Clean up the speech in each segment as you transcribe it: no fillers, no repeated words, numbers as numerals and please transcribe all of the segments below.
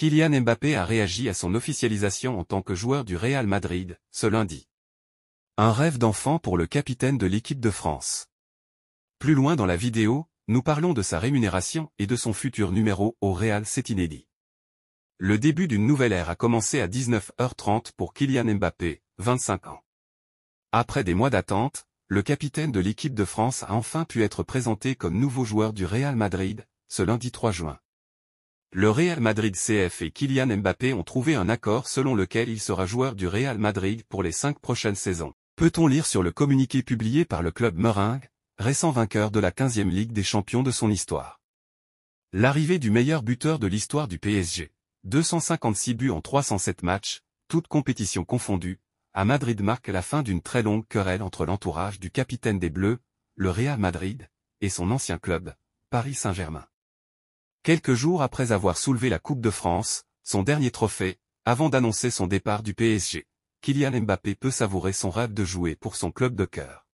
Kylian Mbappé a réagi à son officialisation en tant que joueur du Real Madrid, ce lundi. Un rêve d'enfant pour le capitaine de l'équipe de France. Plus loin dans la vidéo, nous parlons de sa rémunération et de son futur numéro au Real, c'est inédit. Le début d'une nouvelle ère a commencé à 19h30 pour Kylian Mbappé, 25 ans. Après des mois d'attente, le capitaine de l'équipe de France a enfin pu être présenté comme nouveau joueur du Real Madrid, ce lundi 3 juin. Le Real Madrid CF et Kylian Mbappé ont trouvé un accord selon lequel il sera joueur du Real Madrid pour les 5 prochaines saisons. Peut-on lire sur le communiqué publié par le club merengue, récent vainqueur de la 15e Ligue des Champions de son histoire. L'arrivée du meilleur buteur de l'histoire du PSG, 256 buts en 307 matchs, toutes compétitions confondues, à Madrid marque la fin d'une très longue querelle entre l'entourage du capitaine des Bleus, le Real Madrid, et son ancien club, Paris Saint-Germain. Quelques jours après avoir soulevé la Coupe de France, son dernier trophée, avant d'annoncer son départ du PSG, Kylian Mbappé peut savourer son rêve de jouer pour son club de cœur.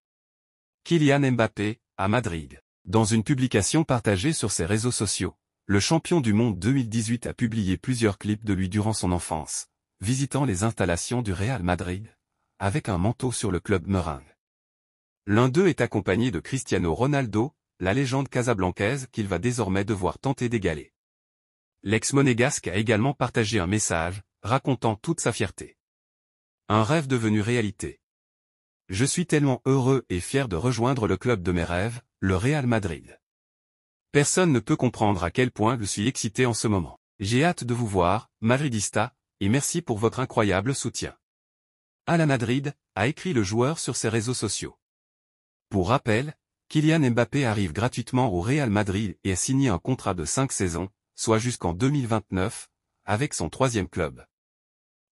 Kylian Mbappé, à Madrid. Dans une publication partagée sur ses réseaux sociaux, le champion du monde 2018 a publié plusieurs clips de lui durant son enfance, visitant les installations du Real Madrid, avec un manteau sur le club merengue. L'un d'eux est accompagné de Cristiano Ronaldo, la légende casablancaise qu'il va désormais devoir tenter d'égaler. L'ex-monégasque a également partagé un message, racontant toute sa fierté. Un rêve devenu réalité. Je suis tellement heureux et fier de rejoindre le club de mes rêves, le Real Madrid. Personne ne peut comprendre à quel point je suis excité en ce moment. J'ai hâte de vous voir, Madridista, et merci pour votre incroyable soutien. À la Madrid, a écrit le joueur sur ses réseaux sociaux. Pour rappel, Kylian Mbappé arrive gratuitement au Real Madrid et a signé un contrat de 5 saisons, soit jusqu'en 2029, avec son 3e club.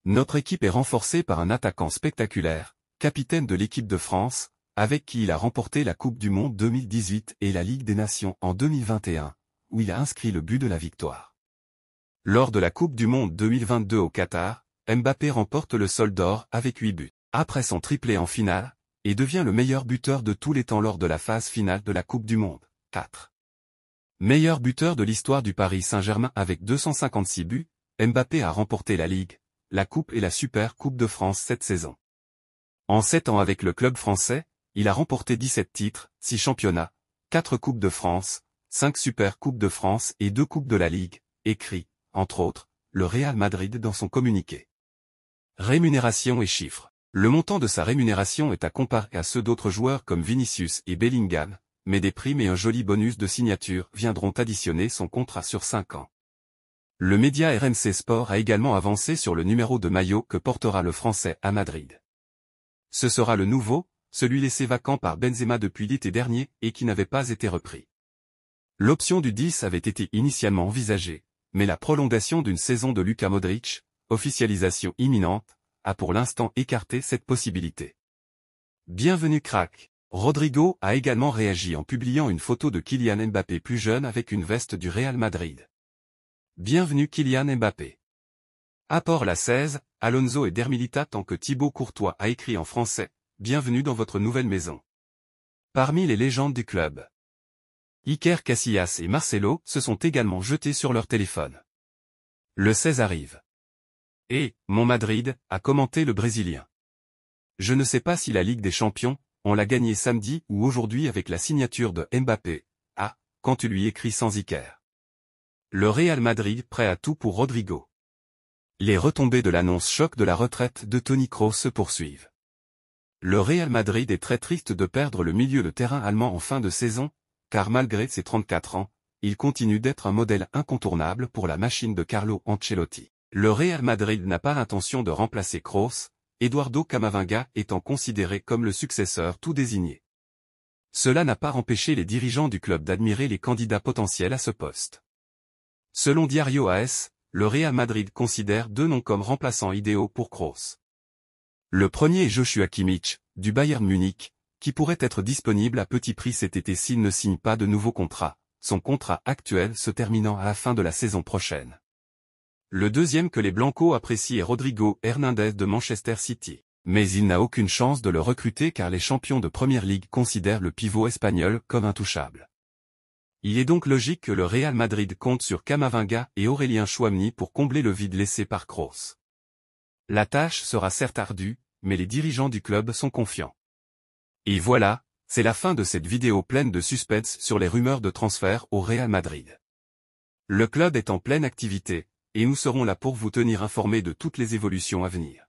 Notre équipe est renforcée par un attaquant spectaculaire, capitaine de l'équipe de France, avec qui il a remporté la Coupe du Monde 2018 et la Ligue des Nations en 2021, où il a inscrit le but de la victoire. Lors de la Coupe du Monde 2022 au Qatar, Mbappé remporte le Sol d'Or avec 8 buts, après son triplé en finale, et devient le meilleur buteur de tous les temps lors de la phase finale de la Coupe du Monde, 4. Meilleur buteur de l'histoire du Paris Saint-Germain avec 256 buts, Mbappé a remporté la Ligue, la Coupe et la Super Coupe de France cette saison. En 7 ans avec le club français, il a remporté 17 titres, 6 championnats, 4 Coupes de France, 5 Super Coupes de France et 2 Coupes de la Ligue, écrit, entre autres, le Real Madrid dans son communiqué. Rémunération et chiffres. Le montant de sa rémunération est à comparer à ceux d'autres joueurs comme Vinicius et Bellingham, mais des primes et un joli bonus de signature viendront additionner son contrat sur 5 ans. Le média RMC Sport a également avancé sur le numéro de maillot que portera le Français à Madrid. Ce sera le nouveau, celui laissé vacant par Benzema depuis l'été dernier et qui n'avait pas été repris. L'option du 10 avait été initialement envisagée, mais la prolongation d'une saison de Luka Modric, officialisation imminente, a pour l'instant écarté cette possibilité. Bienvenue crack. Rodrigo a également réagi en publiant une photo de Kylian Mbappé plus jeune avec une veste du Real Madrid. Bienvenue Kylian Mbappé. Apport la 16, Alonso et Dermilita tant que Thibaut Courtois a écrit en français, bienvenue dans votre nouvelle maison. Parmi les légendes du club, Iker Casillas et Marcelo se sont également jetés sur leur téléphone. Le 16 arrive. Et, mon Madrid, a commenté le Brésilien. Je ne sais pas si la Ligue des Champions, on l'a gagnée samedi ou aujourd'hui avec la signature de Mbappé. Ah, quand tu lui écris sans Iker. Le Real Madrid prêt à tout pour Rodrigo. Les retombées de l'annonce choc de la retraite de Toni Kroos se poursuivent. Le Real Madrid est très triste de perdre le milieu de terrain allemand en fin de saison, car malgré ses 34 ans, il continue d'être un modèle incontournable pour la machine de Carlo Ancelotti. Le Real Madrid n'a pas l'intention de remplacer Kroos, Eduardo Camavinga étant considéré comme le successeur tout désigné. Cela n'a pas empêché les dirigeants du club d'admirer les candidats potentiels à ce poste. Selon Diario AS, le Real Madrid considère 2 noms comme remplaçants idéaux pour Kroos. Le premier est Joshua Kimmich, du Bayern Munich, qui pourrait être disponible à petit prix cet été s'il ne signe pas de nouveau contrat, son contrat actuel se terminant à la fin de la saison prochaine. Le deuxième que les Blancos apprécient est Rodrigo Hernandez de Manchester City, mais il n'a aucune chance de le recruter car les champions de Première Ligue considèrent le pivot espagnol comme intouchable. Il est donc logique que le Real Madrid compte sur Camavinga et Aurélien Chouameni pour combler le vide laissé par Kroos. La tâche sera certes ardue, mais les dirigeants du club sont confiants. Et voilà, c'est la fin de cette vidéo pleine de suspense sur les rumeurs de transfert au Real Madrid. Le club est en pleine activité, et nous serons là pour vous tenir informés de toutes les évolutions à venir.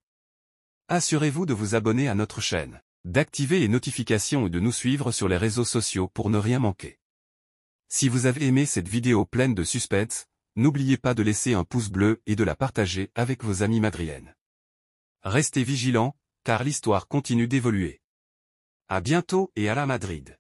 Assurez-vous de vous abonner à notre chaîne, d'activer les notifications et de nous suivre sur les réseaux sociaux pour ne rien manquer. Si vous avez aimé cette vidéo pleine de suspense, n'oubliez pas de laisser un pouce bleu et de la partager avec vos amis madrilènes. Restez vigilants, car l'histoire continue d'évoluer. À bientôt et à la Madrid.